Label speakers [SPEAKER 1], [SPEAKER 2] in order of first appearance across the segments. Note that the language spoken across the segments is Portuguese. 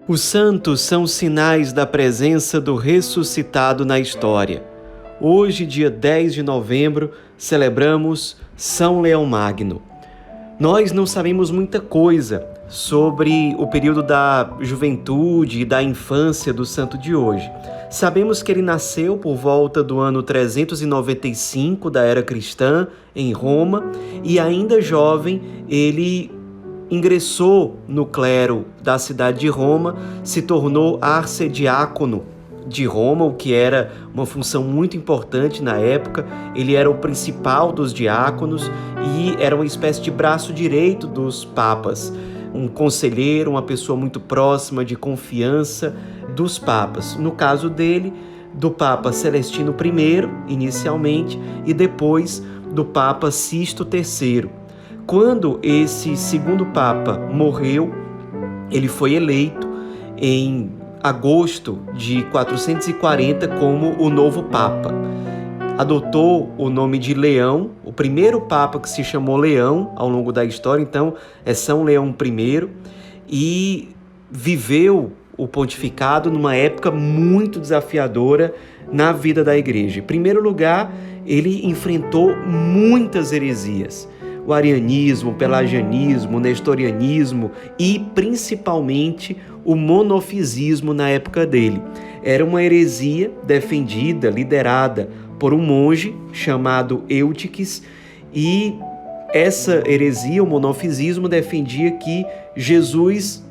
[SPEAKER 1] Os santos são sinais da presença do ressuscitado na história. Hoje, dia 10 de novembro, celebramos São Leão Magno. Nós não sabemos muita coisa sobre o período da juventude e da infância do santo de hoje. Sabemos que ele nasceu por volta do ano 395 da era cristã, em Roma, e ainda jovem ele ingressou no clero da cidade de Roma, se tornou arcediácono de Roma, o que era uma função muito importante na época. Ele era o principal dos diáconos e era uma espécie de braço direito dos papas, um conselheiro, uma pessoa muito próxima, de confiança dos papas. No caso dele, do Papa Celestino I, inicialmente, e depois do Papa Sisto III. Quando esse segundo Papa morreu, ele foi eleito em agosto de 440 como o novo Papa. Adotou o nome de Leão, o primeiro Papa que se chamou Leão ao longo da história, então é São Leão I, e viveu o pontificado numa época muito desafiadora na vida da Igreja. Em primeiro lugar, ele enfrentou muitas heresias. O arianismo, o pelagianismo, o nestorianismo e principalmente o monofisismo na época dele. Era uma heresia defendida, liderada por um monge chamado Eutiques, e essa heresia, o monofisismo, defendia que Jesus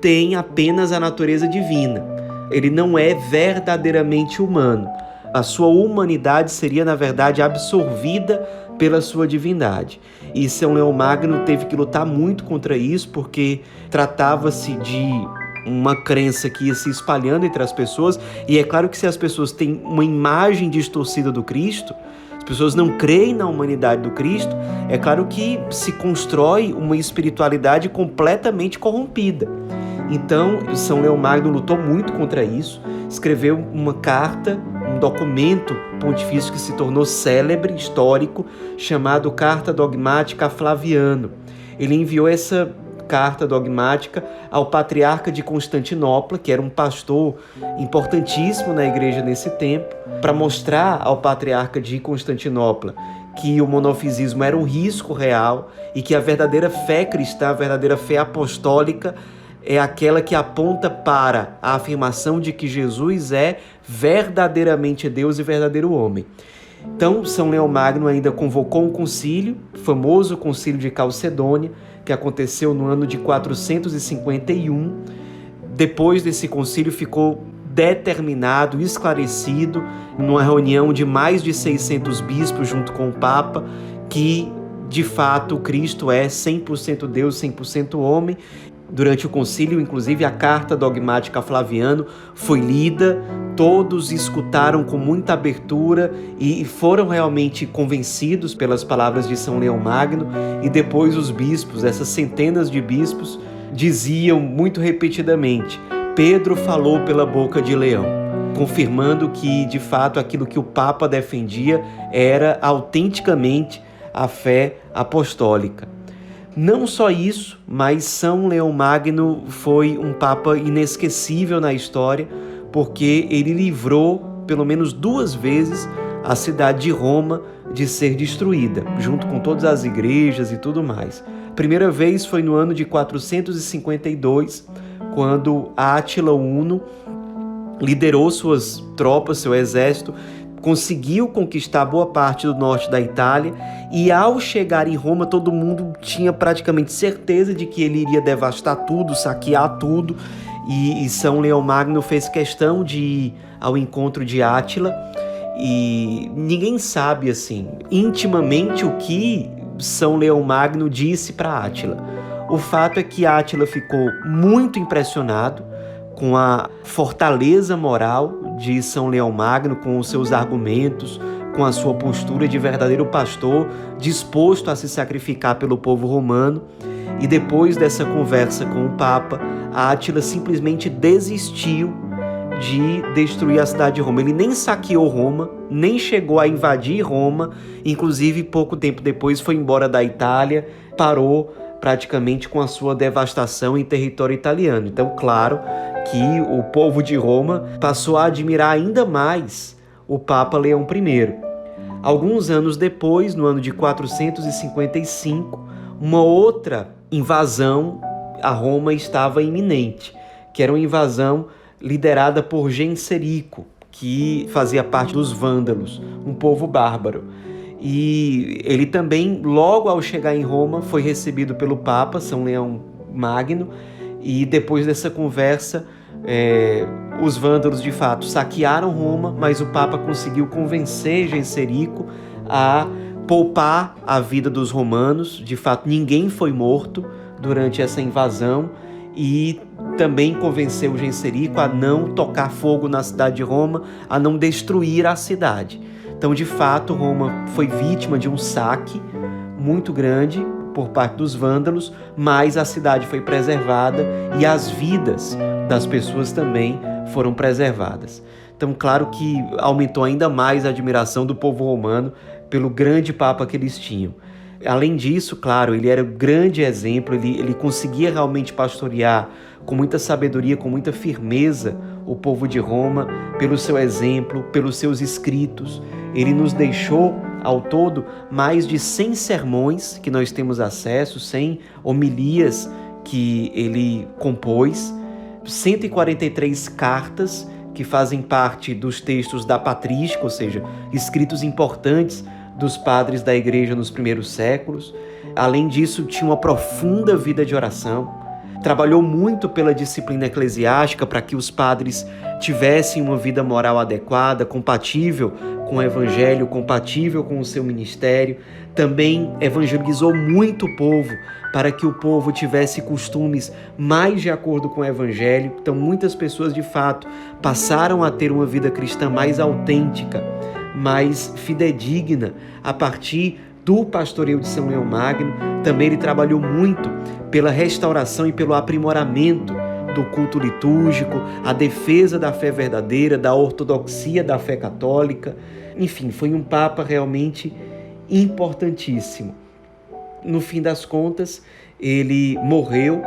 [SPEAKER 1] tem apenas a natureza divina. Ele não é verdadeiramente humano. A sua humanidade seria, na verdade, absorvida pela sua divindade. E São Leão Magno teve que lutar muito contra isso, porque tratava-se de uma crença que ia se espalhando entre as pessoas. E é claro que se as pessoas têm uma imagem distorcida do Cristo, as pessoas não creem na humanidade do Cristo, é claro que se constrói uma espiritualidade completamente corrompida. Então, São Leão Magno lutou muito contra isso, escreveu uma carta, um documento pontifício que se tornou célebre, histórico, chamado Carta Dogmática a Flaviano. Ele enviou essa carta dogmática ao patriarca de Constantinopla, que era um pastor importantíssimo na igreja nesse tempo, para mostrar ao patriarca de Constantinopla que o monofisismo era um risco real e que a verdadeira fé cristã, a verdadeira fé apostólica, é aquela que aponta para a afirmação de que Jesus é verdadeiramente Deus e verdadeiro homem. Então, São Leão Magno ainda convocou um concílio, o famoso Concílio de Calcedônia, que aconteceu no ano de 451. Depois desse concílio ficou determinado, esclarecido, numa reunião de mais de 600 bispos junto com o Papa, que de fato Cristo é 100% Deus, 100% homem. Durante o concílio, inclusive, a Carta Dogmática a Flaviano foi lida, todos escutaram com muita abertura e foram realmente convencidos pelas palavras de São Leão Magno, e depois os bispos, essas centenas de bispos, diziam muito repetidamente: Pedro falou pela boca de Leão, confirmando que, de fato, aquilo que o Papa defendia era autenticamente a fé apostólica. Não só isso, mas São Leão Magno foi um papa inesquecível na história, porque ele livrou, pelo menos 2 vezes, a cidade de Roma de ser destruída, junto com todas as igrejas e tudo mais. A primeira vez foi no ano de 452, quando Átila Uno liderou suas tropas, seu exército, conseguiu conquistar boa parte do norte da Itália, e ao chegar em Roma todo mundo tinha praticamente certeza de que ele iria devastar tudo, saquear tudo, e São Leão Magno fez questão de ir ao encontro de Átila, e ninguém sabe assim intimamente o que São Leão Magno disse para Átila. O fato é que Átila ficou muito impressionado com a fortaleza moral de São Leão Magno, com os seus argumentos, com a sua postura de verdadeiro pastor, disposto a se sacrificar pelo povo romano. E depois dessa conversa com o Papa, Átila simplesmente desistiu de destruir a cidade de Roma. Ele nem saqueou Roma, nem chegou a invadir Roma, inclusive pouco tempo depois foi embora da Itália, parou praticamente com a sua devastação em território italiano. Então, claro que o povo de Roma passou a admirar ainda mais o Papa Leão I. Alguns anos depois, no ano de 455, uma outra invasão a Roma estava iminente, que era uma invasão liderada por Genserico, que fazia parte dos vândalos, um povo bárbaro. E ele também, logo ao chegar em Roma, foi recebido pelo Papa São Leão Magno, e depois dessa conversa, os vândalos de fato saquearam Roma, mas o Papa conseguiu convencer Genserico a poupar a vida dos romanos. De fato, ninguém foi morto durante essa invasão, e também convenceu Genserico a não tocar fogo na cidade de Roma, a não destruir a cidade. Então, de fato, Roma foi vítima de um saque muito grande por parte dos vândalos, mas a cidade foi preservada e as vidas das pessoas também foram preservadas. Então, claro que aumentou ainda mais a admiração do povo romano pelo grande Papa que eles tinham. Além disso, claro, ele era um grande exemplo, ele conseguia realmente pastorear com muita sabedoria, com muita firmeza o povo de Roma, pelo seu exemplo, pelos seus escritos. Ele nos deixou, ao todo, mais de 100 sermões que nós temos acesso, 100 homilias que ele compôs, 143 cartas que fazem parte dos textos da patrística, ou seja, escritos importantes dos padres da igreja nos primeiros séculos. Além disso, tinha uma profunda vida de oração. Trabalhou muito pela disciplina eclesiástica para que os padres tivessem uma vida moral adequada, compatível com o evangelho, compatível com o seu ministério. Também evangelizou muito o povo para que o povo tivesse costumes mais de acordo com o evangelho. Então, muitas pessoas, de fato, passaram a ter uma vida cristã mais autêntica, mais fidedigna a partir do pastoreio de São Leão Magno. Também ele trabalhou muito pela restauração e pelo aprimoramento do culto litúrgico, a defesa da fé verdadeira, da ortodoxia da fé católica. Enfim, foi um Papa realmente importantíssimo. No fim das contas, ele morreu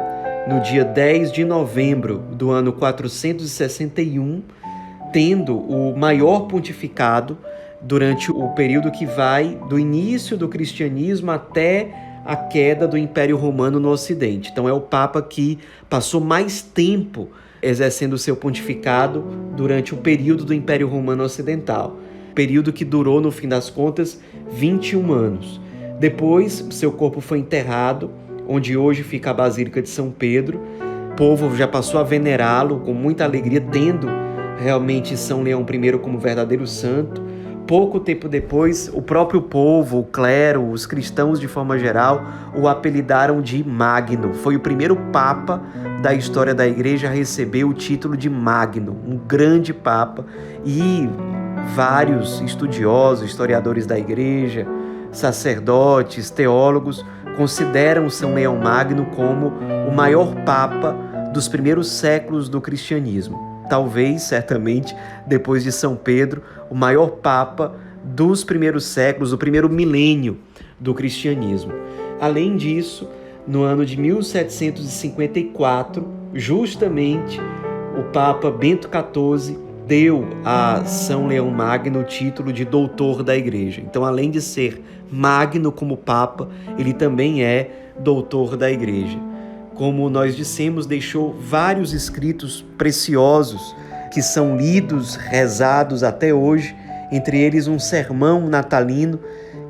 [SPEAKER 1] no dia 10 de novembro do ano 461, tendo o maior pontificado durante o período que vai do início do cristianismo até a queda do Império Romano no Ocidente. Então é o Papa que passou mais tempo exercendo o seu pontificado durante o período do Império Romano Ocidental, período que durou, no fim das contas, 21 anos. Depois, seu corpo foi enterrado, onde hoje fica a Basílica de São Pedro. O povo já passou a venerá-lo com muita alegria, tendo realmente São Leão I como verdadeiro santo. Pouco tempo depois, o próprio povo, o clero, os cristãos de forma geral, o apelidaram de Magno. Foi o primeiro Papa da história da Igreja a receber o título de Magno, um grande Papa. E vários estudiosos, historiadores da Igreja, sacerdotes, teólogos, consideram São Leão Magno como o maior Papa dos primeiros séculos do cristianismo. Talvez, certamente, depois de São Pedro, o maior Papa dos primeiros séculos, do primeiro milênio do cristianismo. Além disso, no ano de 1754, justamente, o Papa Bento XIV deu a São Leão Magno o título de doutor da Igreja. Então, além de ser magno como Papa, ele também é doutor da Igreja. Como nós dissemos, deixou vários escritos preciosos que são lidos, rezados até hoje, entre eles um sermão natalino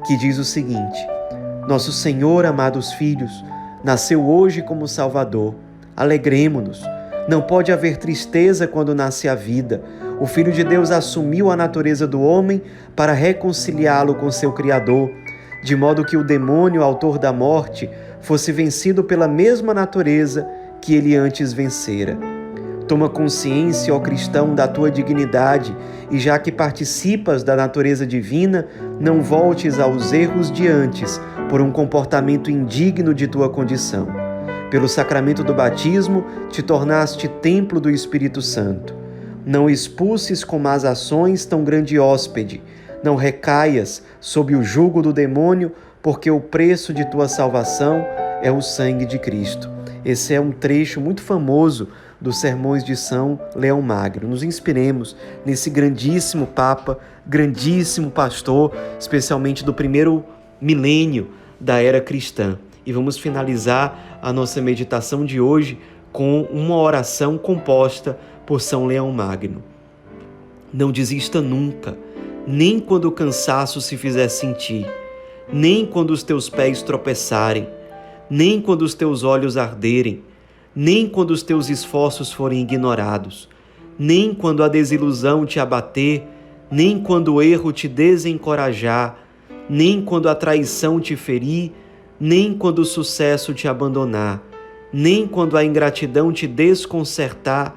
[SPEAKER 1] que diz o seguinte: Nosso Senhor, amados filhos, nasceu hoje como Salvador. Alegremo-nos. Não pode haver tristeza quando nasce a vida. O Filho de Deus assumiu a natureza do homem para reconciliá-lo com seu Criador, de modo que o demônio, autor da morte, fosse vencido pela mesma natureza que ele antes vencera. Toma consciência, ó cristão, da tua dignidade, e já que participas da natureza divina, não voltes aos erros de antes por um comportamento indigno de tua condição. Pelo sacramento do batismo, te tornaste templo do Espírito Santo. Não expulses com más ações tão grande hóspede, não recaias sob o jugo do demônio, porque o preço de tua salvação é o sangue de Cristo. Esse é um trecho muito famoso dos sermões de São Leão Magno. Nos inspiremos nesse grandíssimo Papa, grandíssimo pastor, especialmente do primeiro milênio da era cristã. E vamos finalizar a nossa meditação de hoje com uma oração composta por São Leão Magno. Não desista nunca, nem quando o cansaço se fizer sentir, nem quando os teus pés tropeçarem, nem quando os teus olhos arderem, nem quando os teus esforços forem ignorados, nem quando a desilusão te abater, nem quando o erro te desencorajar, nem quando a traição te ferir, nem quando o sucesso te abandonar, nem quando a ingratidão te desconcertar,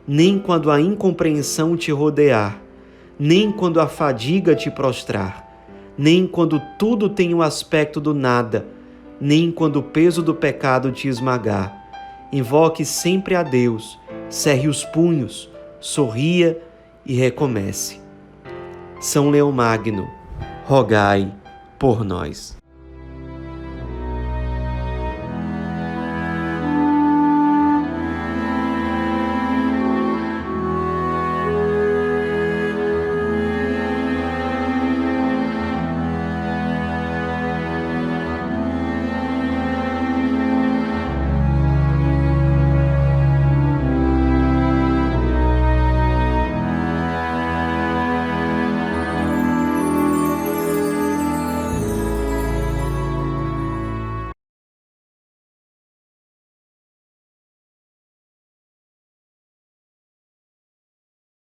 [SPEAKER 1] nem quando a incompreensão te rodear, nem quando a fadiga te prostrar, nem quando tudo tem o aspecto do nada, nem quando o peso do pecado te esmagar. Invoque sempre a Deus, cerre os punhos, sorria e recomece. São Leão Magno, rogai por nós.